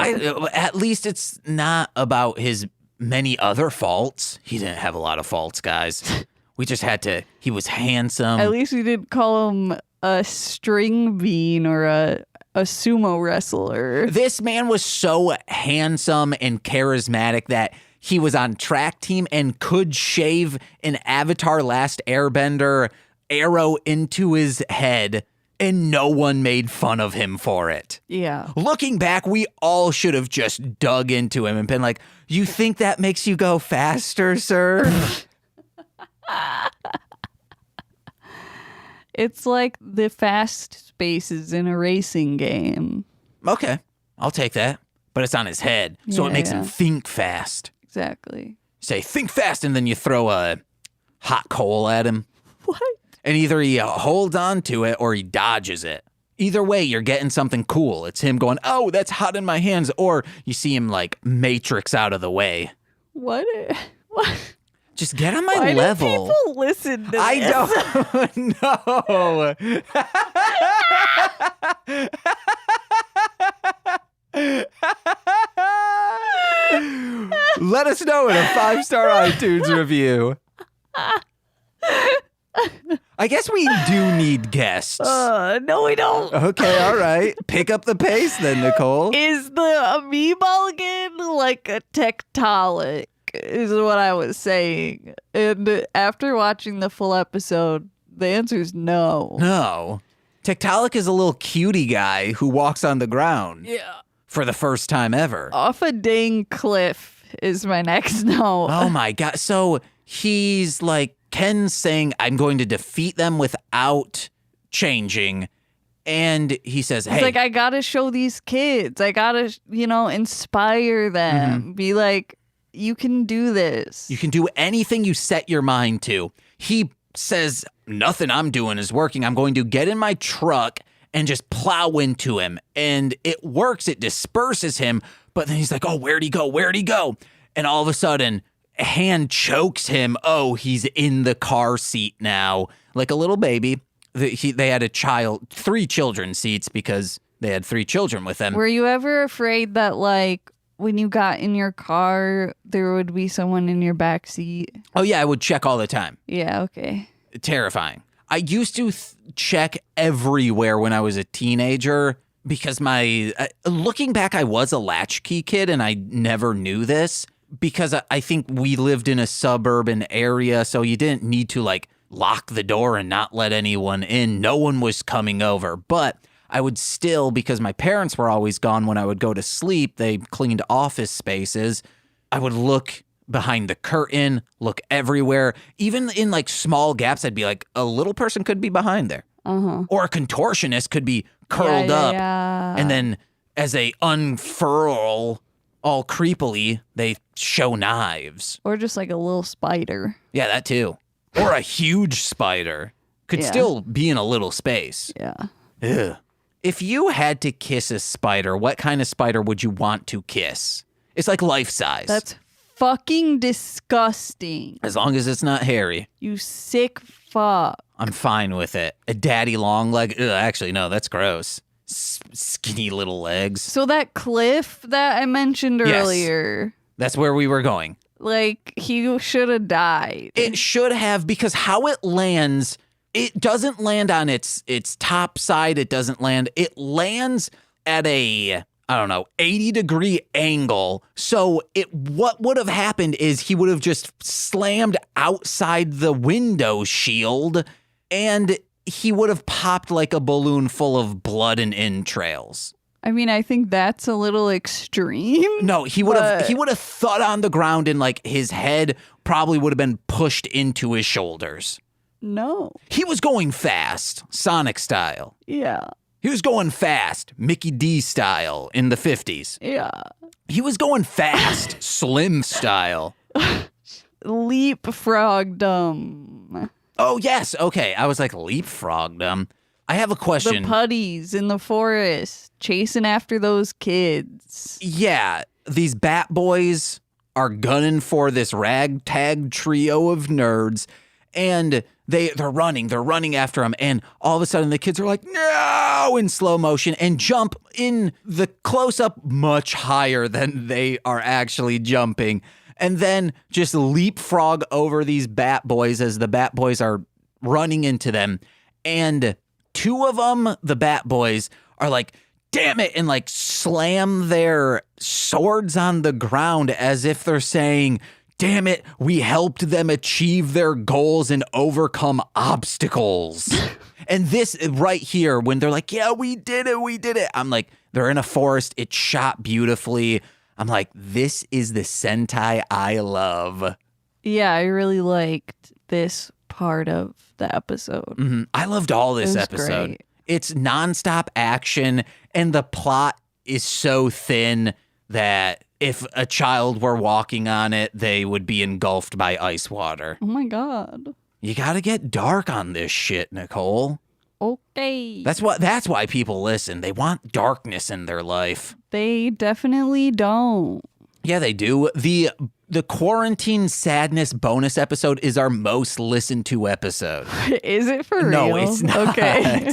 At least it's not about his many other faults. He didn't have a lot of faults, guys. We just had to, he was handsome. At least we didn't call him a string bean or a sumo wrestler. This man was so handsome and charismatic that he was on track team and could shave an Avatar Last Airbender arrow into his head, and no one made fun of him for it. Yeah. Looking back, we all should have just dug into him and been like, you think that makes you go faster, sir? It's like the fast spaces in a racing game. Okay, I'll take that. But it's on his head, so it makes him think fast. Exactly. Say, think fast, and then you throw a hot coal at him. What? And either he holds on to it or he dodges it. Either way, you're getting something cool. It's him going, oh, that's hot in my hands. Or you see him like Matrix out of the way. What? Just get on my Why level. do people listen to this? I don't know. Let us know in a 5-star iTunes review. I guess we do need guests. No, we don't. Okay, all right. Pick up the pace then, Nicole. Is the amoeba like a tectonic? Is what I was saying. And after watching the full episode, the answer is no. No. Tiktaalik is a little cutie guy who walks on the ground. Yeah. For the first time ever. Off a dang cliff is my next no. Oh my God. So he's like, Ken's saying, I'm going to defeat them without changing. And he says, hey. He's like, I gotta show these kids. I gotta, inspire them. Be like, you can do this. You can do anything you set your mind to. He says, nothing I'm doing is working. I'm going to get in my truck and just plow into him. And it works. It disperses him. But then he's like, oh, where'd he go? Where'd he go? And all of a sudden, a hand chokes him. Oh, he's in the car seat now. Like a little baby. They had 3 children seats because they had 3 children with them. Were you ever afraid that, like, when you got in your car, there would be someone in your back seat? Oh, yeah, I would check all the time. Yeah, okay. Terrifying. I used to check everywhere when I was a teenager because looking back, I was a latchkey kid and I never knew this because I think we lived in a suburban area. So you didn't need to like lock the door and not let anyone in. No one was coming over, but I would still, because my parents were always gone when I would go to sleep, they cleaned office spaces. I would look behind the curtain, look everywhere. Even in like small gaps, I'd be like, a little person could be behind there. Or a contortionist could be curled up. Yeah. And then as they unfurl all creepily, they show knives. Or just like a little spider. Yeah, that too. Or a huge spider. Could still be in a little space. Yeah. Ugh. If you had to kiss a spider, what kind of spider would you want to kiss? It's like life size. That's fucking disgusting. As long as it's not hairy. You sick fuck. I'm fine with it. A daddy long leg. Ugh, actually, no, that's gross. Skinny little legs. So that cliff that I mentioned earlier. That's where we were going. Like, he should have died. It should have, because how it lands, it doesn't land on its top side. It lands at a, 80-degree angle. So what would have happened is he would have just slammed outside the window shield and he would have popped like a balloon full of blood and entrails. I mean, I think that's a little extreme. No, he would have thud on the ground and like his head probably would have been pushed into his shoulders. No. He was going fast, Sonic style. Yeah. He was going fast, Mickey D style in the 50s. Yeah. He was going fast, Slim style. Leapfrogdom. Oh, yes. Okay. I was like, leapfrogdom. I have a The question. putties in the forest chasing after those kids. Yeah. These bat boys are gunning for this ragtag trio of nerds. And they're running after him. And all of a sudden the kids are like, no, in slow motion and jump in the close up much higher than they are actually jumping. And then just leapfrog over these bat boys as the bat boys are running into them. And 2 of them, the bat boys, are like, damn it, and like slam their swords on the ground as if they're saying, damn it, we helped them achieve their goals and overcome obstacles. And this right here, when they're like, yeah, we did it. I'm like, they're in a forest. It's shot beautifully. I'm like, this is the Sentai I love. Yeah, I really liked this part of the episode. Mm-hmm. I loved all this episode. Great. It's nonstop action, and the plot is so thin that if a child were walking on it, they would be engulfed by ice water. Oh my God. You got to get dark on this shit, Nicole. Okay. That's why people listen. They want darkness in their life. They definitely don't. Yeah, they do. The quarantine sadness bonus episode is our most listened to episode. Is it for real? No, it's not. Okay.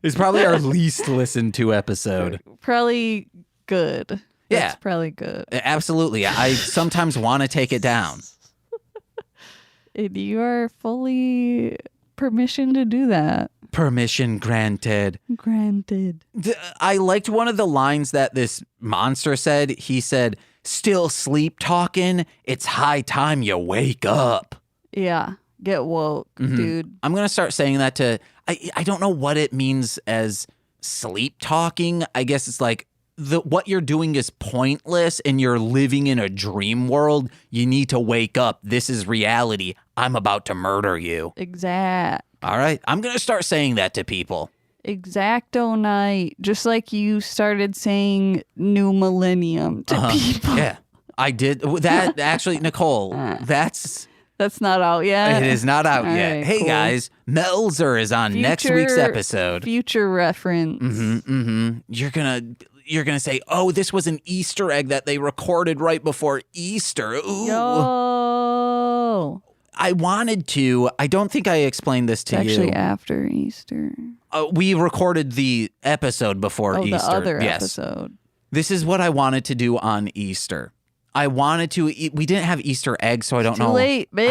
It's probably our least listened to episode. Probably good. Yeah. It's probably good. Absolutely. I sometimes want to take it down. And you are fully permission to do that. Permission granted. Granted. I liked one of the lines that this monster said. He said, "Still sleep talking? It's high time you wake up." Yeah. Get woke, dude. I'm going to start saying that to, I don't know what it means as sleep talking. I guess it's like what you're doing is pointless and you're living in a dream world. You need to wake up. This is reality. I'm about to murder you. Exact. All right. I'm going to start saying that to people. Exacto night. Just like you started saying new millennium to people. Yeah. I did that. Actually, Nicole, that's not out yet. it is not out All yet. right, Hey cool. guys, Melzer is on next week's episode. Future reference. You're gonna say, "Oh, this was an Easter egg that they recorded right before Easter." Ooh. Yo. I wanted to. I don't think I explained this to Actually, you. after Easter. We recorded the episode before Easter. The other yes. episode. This is what I wanted to do on Easter. I wanted to. We didn't have Easter eggs, so I don't know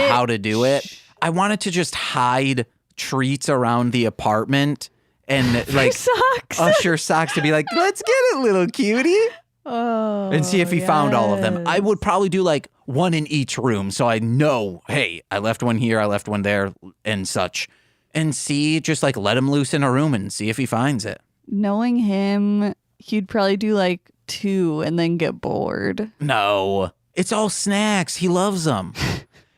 how to do it. I wanted to just hide treats around the apartment and like socks. usher Socks to be like, "Let's get it, little cutie," and see if he found all of them. I would probably do like one in each room, so I know, hey, I left one here, I left one there, and such, and see, just like let him loose in a room and see if he finds it. Knowing him, he'd probably do like 2 and then get bored. No, it's all snacks. He loves them.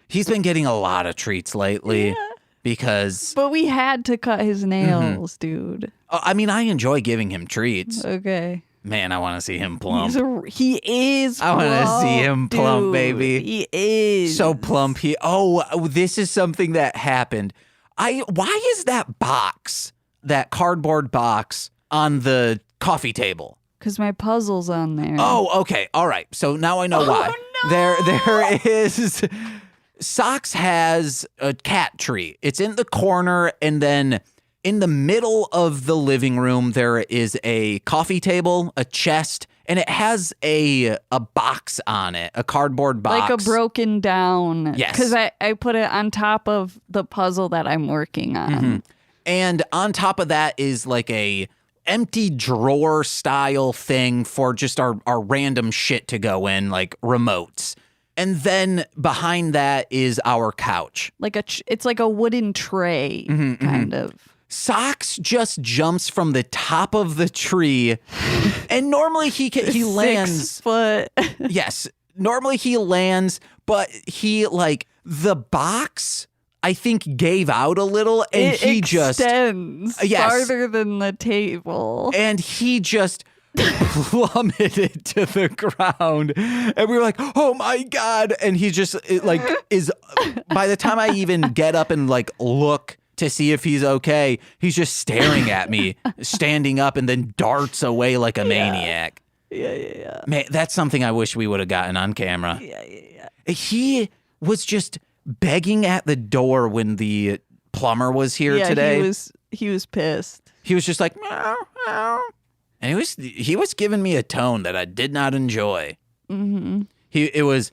He's been getting a lot of treats lately because. But we had to cut his nails, dude. I mean, I enjoy giving him treats. Okay. Man, I want to see him plump. He is I want to see him plump, dude. baby. He is. So plump. This is something that happened. Why is that box, that cardboard box on the coffee table? Because my puzzle's on there. Oh, okay. All right. So now I know why. No! There is. Socks has a cat tree. It's in the corner, and then in the middle of the living room, there is a coffee table, a chest, and it has a box on it, a cardboard box. Like a broken down. Yes. Because I put it on top of the puzzle that I'm working on. And on top of that is like a empty drawer style thing for just our random shit to go in, like remotes. And then behind that is our couch. It's like a wooden tray, kind of. Socks just jumps from the top of the tree, and normally he lands 6 foot. Yes, normally he lands, but he the box I think gave out a little, and It extends yes. farther than the table. And he just plummeted to the ground, and we were like, "Oh my god!" And he just is. By the time I even get up and look to see if he's okay, he's just staring at me, standing up, and then darts away like a maniac. Yeah. Man, that's something I wish we would have gotten on camera. Yeah. He was just begging at the door when the plumber was here today. He was pissed. He was just like, meow, meow. And he was giving me a tone that I did not enjoy. It was,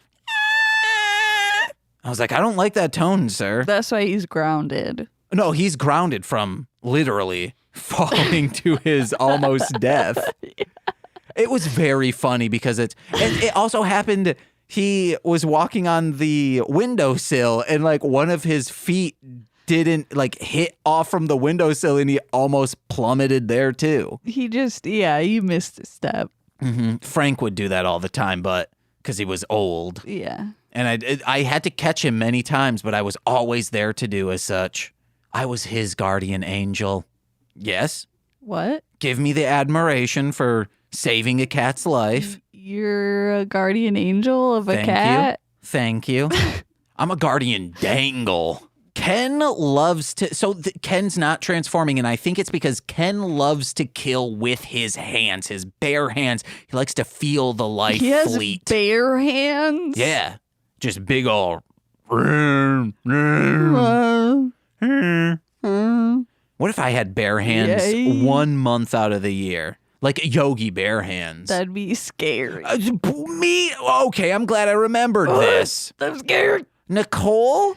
I was like, I don't like that tone, sir. That's why he's grounded. No, he's grounded from literally falling to his almost death. It was very funny because and it also happened, he was walking on the windowsill and one of his feet didn't hit off from the windowsill and he almost plummeted there too. He missed a step. Frank would do that all the time, but because he was old. Yeah. And I had to catch him many times, but I was always there to do as such. I was his guardian angel. Yes? What? Give me the admiration for saving a cat's life. You're a guardian angel of a cat? Thank you. I'm a guardian dangle. Ken loves to, Ken's not transforming, and I think it's because Ken loves to kill with his hands, his bare hands. He likes to feel the life fleet. Bare hands? Yeah. Just big ol'. What if I had bare hands 1 month out of the year? Like Yogi Bear hands. That'd be scary. Me? Okay, I'm glad I remembered this. I'm scared. Nicole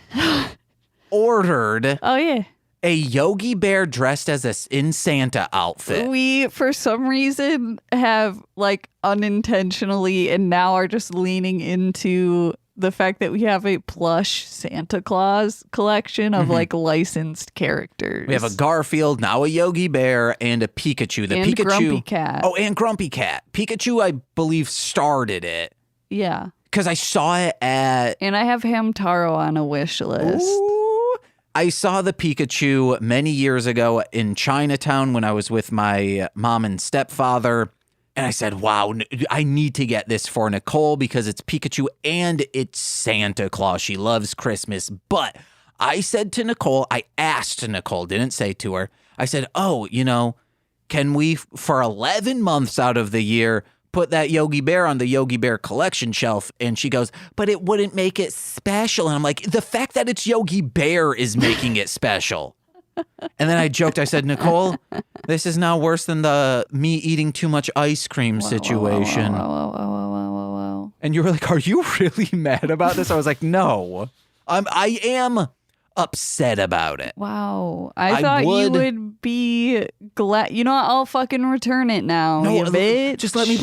ordered a Yogi Bear dressed as in Santa outfit. We, for some reason, have like unintentionally and now are just leaning into the fact that we have a plush Santa Claus collection of like licensed characters. We have a Garfield, now a Yogi Bear, and a Pikachu. The and Pikachu. Grumpy Cat. Oh, and Grumpy Cat. Pikachu, I believe, started it. Yeah. Because I saw it at... And I have Hamtaro on a wish list. Ooh. I saw the Pikachu many years ago in Chinatown when I was with my mom and stepfather. And I said, wow, I need to get this for Nicole because it's Pikachu and it's Santa Claus. She loves Christmas. But I said to Nicole, I asked Nicole, didn't say to her. I said, oh, can we, for 11 months out of the year, put that Yogi Bear on the Yogi Bear collection shelf? And she goes, but it wouldn't make it special. And I'm like, the fact that it's Yogi Bear is making it special. And then I joked, I said, Nicole, this is now worse than the me eating too much ice cream situation. Wow. And you were like, are you really mad about this? I was like, no, I am upset about it. Wow. I thought you would be glad. You know what? I'll fucking return it now, you bitch. Just let me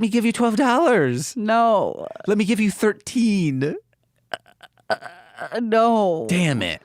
give you $12. No. Let me give you 13. No. Damn it.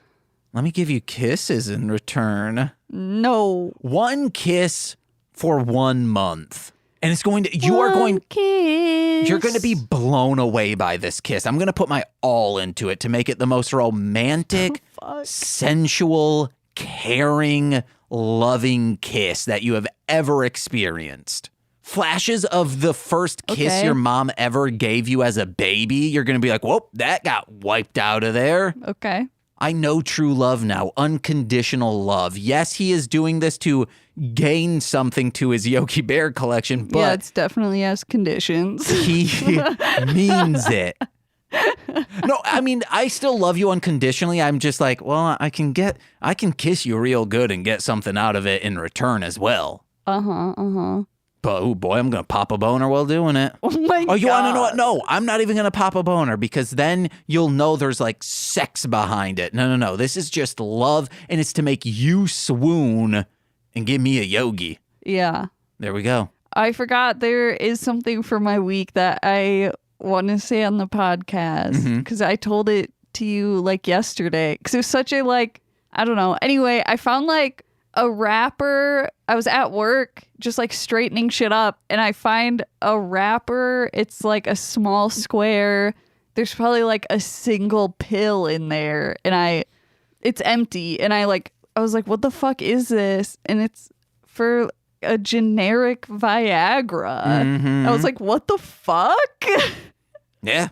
Let me give you kisses in return. No. 1 kiss for 1 month. And it's going to, you're going to be blown away by this kiss. I'm going to put my all into it to make it the most romantic, sensual, caring, loving kiss that you have ever experienced. Flashes of the first kiss your mom ever gave you as a baby. You're going to be like, whoop, that got wiped out of there. Okay. I know true love now, unconditional love. Yes, he is doing this to gain something to his Yogi Bear collection, but yeah, it's definitely has conditions. He means it. No, I mean, I still love you unconditionally. I'm just like, well, I can kiss you real good and get something out of it in return as well. But, oh boy, I'm going to pop a boner while doing it. Oh my God. Oh, you want to know what? No, I'm not even going to pop a boner because then you'll know there's like sex behind it. No. This is just love, and it's to make you swoon and give me a yogi. Yeah. There we go. I forgot there is something for my week that I want to say on the podcast because I told it to you like yesterday because it was such a like, I don't know. Anyway, I found like a wrapper. I was at work just like straightening shit up and I find a wrapper. It's like a small square. There's probably like a single pill in there and it's empty. And I was like, what the fuck is this? And it's for a generic Viagra. I was like, what the fuck? Yeah.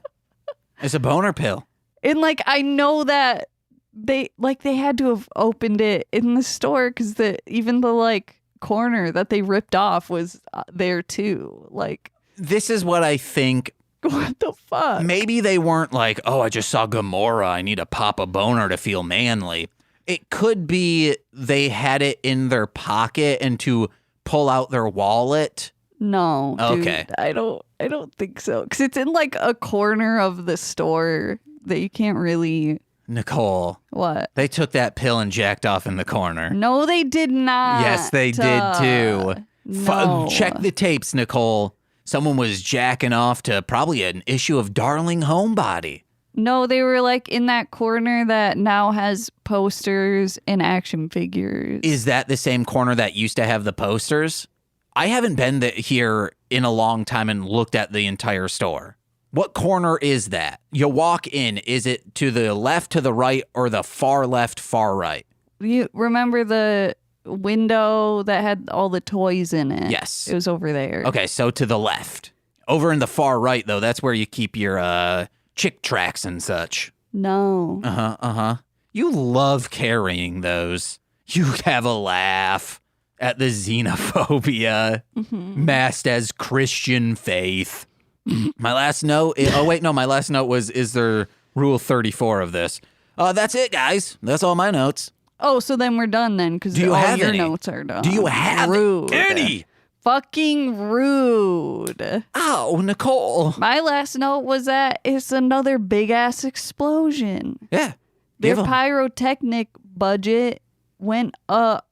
It's a boner pill. And like, I know that they had to have opened it in the store because even the like corner that they ripped off was there too. Like, this is what I think. What the fuck? Maybe they weren't like, oh, I just saw Gamora. I need to pop a boner to feel manly. It could be they had it in their pocket and to pull out their wallet. No. Okay. Dude, I don't think so. Because it's in like a corner of the store that you can't really. Nicole. What? They took that pill and jacked off in the corner. No, they did not. Yes, they did too. No. Check the tapes, Nicole. Someone was jacking off to probably an issue of Darling Homebody. No, they were like in that corner that now has posters and action figures. Is that the same corner that used to have the posters? I haven't been here in a long time and looked at the entire store. What corner is that? You walk in, is it to the left, to the right, or the far left, far right? You remember the window that had all the toys in it? Yes. It was over there. Okay, so to the left. Over in the far right, though, that's where you keep your Chick tracks and such. No. You love carrying those. You have a laugh at the xenophobia masked as Christian faith. My last note, my last note was, is there rule 34 of this? That's it, guys. That's all my notes. Oh, so then we're done then, because all your any? notes are done. Do you have rude. any? Fucking rude. Oh, Nicole. My last note was that it's another big-ass explosion. Yeah. Their pyrotechnic budget went up.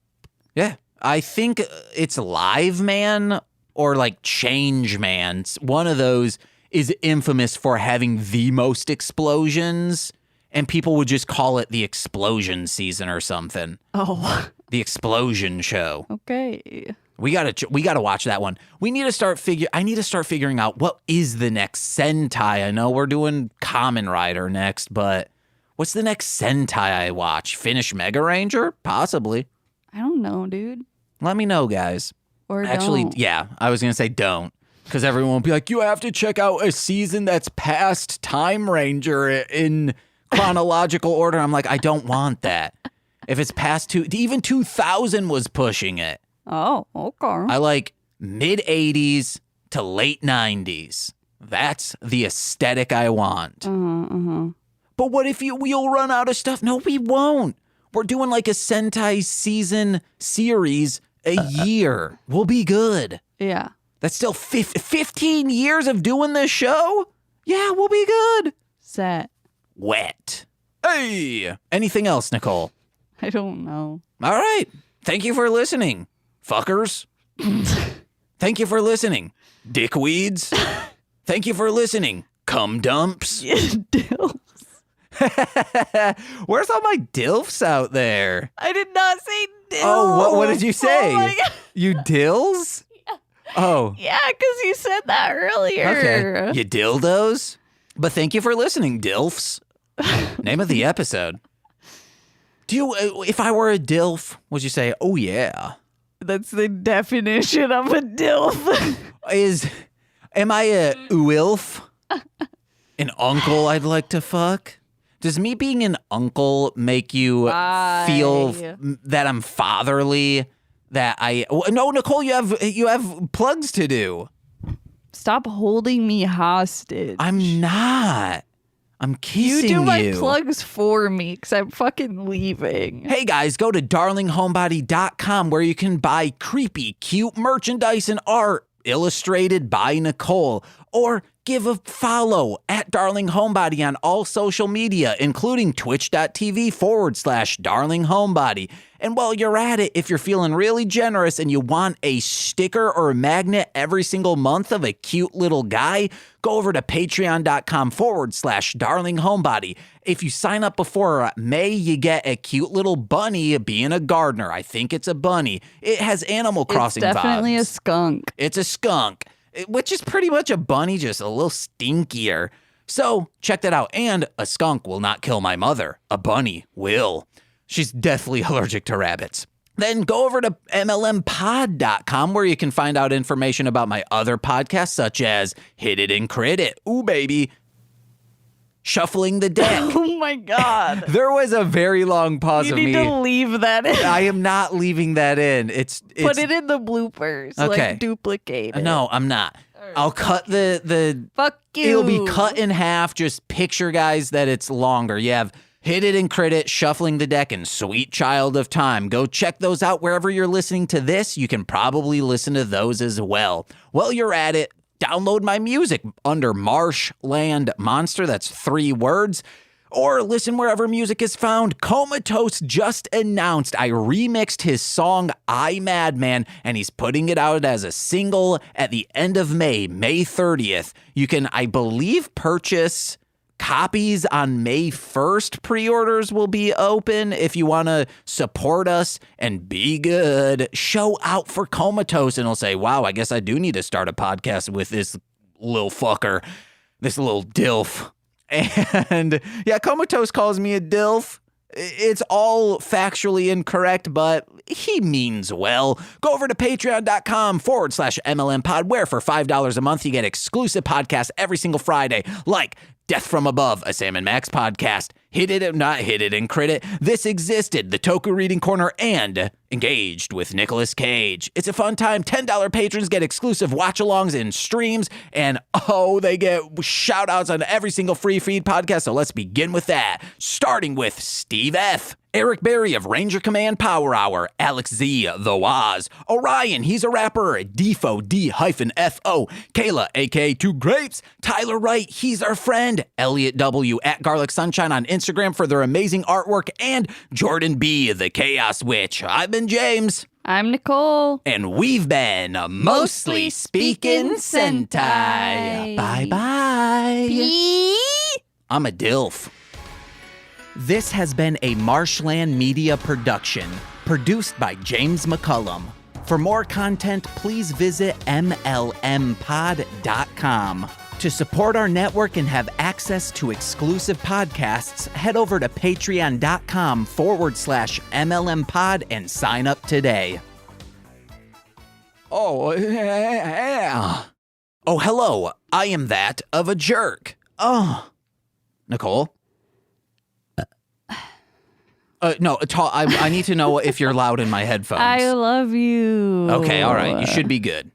Yeah. I think it's Live Man or like Change Man. One of those is infamous for having the most explosions, and people would just call it the explosion season or something. Oh. The explosion show. Okay. We gotta watch that one. I need to start figuring out what is the next Sentai. I know we're doing Kamen Rider next, but what's the next Sentai I watch? Finish Mega Ranger? Possibly. I don't know, dude. Let me know, guys. Or actually, don't. yeah, I was gonna say don't, because everyone will be like, you have to check out a season that's past Time Ranger in chronological order. I'm like, I don't want that. If it's past even 2000 was pushing it. Oh, okay. I like mid 80s to late 90s. That's the aesthetic I want. But what if we'll run out of stuff? No, we won't. We're doing like a Sentai season series a year. We'll be good. Yeah. That's still 15 years of doing this show? Yeah, we'll be good. Set. Wet. Hey! Anything else, Nicole? I don't know. All right. Thank you for listening, fuckers. Thank you for listening, dickweeds. Thank you for listening, cum dumps. Dilfs. Where's all my dilfs out there? I did not say dilfs. Oh, what did you say? Oh my God. You dills? Yeah. Oh. Yeah, because you said that earlier. Okay. You dildos? But thank you for listening, dilfs. Name of the episode. If I were a dilf, would you say, oh yeah? That's the definition of a dilf. Am I a uilf? An uncle I'd like to fuck? Does me being an uncle make you feel that I'm fatherly? No, Nicole, you have plugs to do. Stop holding me hostage. I'm not. I'm kissing you. You do my plugs for me because I'm fucking leaving. Hey guys, go to darlinghomebody.com where you can buy creepy, cute merchandise and art illustrated by Nicole, or give a follow at Darling Homebody on all social media, including twitch.tv/Darling Homebody. And while you're at it, if you're feeling really generous and you want a sticker or a magnet every single month of a cute little guy, go over to patreon.com/Darling Homebody. If you sign up before May, you get a cute little bunny being a gardener. I think it's a bunny. It has Animal Crossing vibes. It's definitely a skunk. It's a skunk, which is pretty much a bunny, just a little stinkier. So check that out. And a skunk will not kill my mother. A bunny will. She's deathly allergic to rabbits. Then go over to MLMpod.com where you can find out information about my other podcasts, such as Hit It and Crit It. Ooh, baby. Shuffling the Deck. Oh my God. There was a very long pause of me. You need to leave that in. I am not leaving that in. It's Put it in the bloopers. Okay. Like duplicate it. No, I'm not. I'll cut the Fuck you. It'll be cut in half. Just picture, guys, that it's longer. You have Hit It and Crit It, Shuffling the Deck, and Sweet Child of Time. Go check those out wherever you're listening to this. You can probably listen to those as well. While you're at it, download my music under Marshland Monster. That's 3 words. Or listen wherever music is found. Comatose just announced I remixed his song I Madman, and he's putting it out as a single at the end of May 30th. You can, I believe, purchase copies on May 1st. Pre-orders will be open. If you want to support us and be good, show out for Comatose, and he'll say, wow, I guess I do need to start a podcast with this little fucker, this little dilf. And yeah, Comatose calls me a dilf. It's all factually incorrect, but he means well. Go over to patreon.com/MLMpod, where for $5 a month, you get exclusive podcasts every single Friday, like Death from Above, a Sam and Max podcast, Hit it, not hit it and crit it. This existed, the Toku Reading Corner, and Engaged with Nicolas Cage. It's a fun time. $10 patrons get exclusive watch-alongs and streams, and they get shout-outs on every single free feed podcast, so let's begin with that. Starting with Steve F., Eric Berry of Ranger Command Power Hour, Alex Z, The Waz, Orion, he's a rapper, Defo, D-F-O, Kayla, aka Two Grapes, Tyler Wright, he's our friend, Elliot W, at Garlic Sunshine on Instagram for their amazing artwork, and Jordan B, the Chaos Witch. I've been James. I'm Nicole. And we've been Mostly Speaking Sentai. Bye-bye. I'm a DILF. This has been a Marshland Media production, produced by James McCollum. For more content, please visit mlmpod.com. To support our network and have access to exclusive podcasts, head over to patreon.com/MLMpod and sign up today. Oh, hello. I am that of a jerk. Oh. Nicole? No, I need to know if you're loud in my headphones. I love you. Okay, all right. You should be good.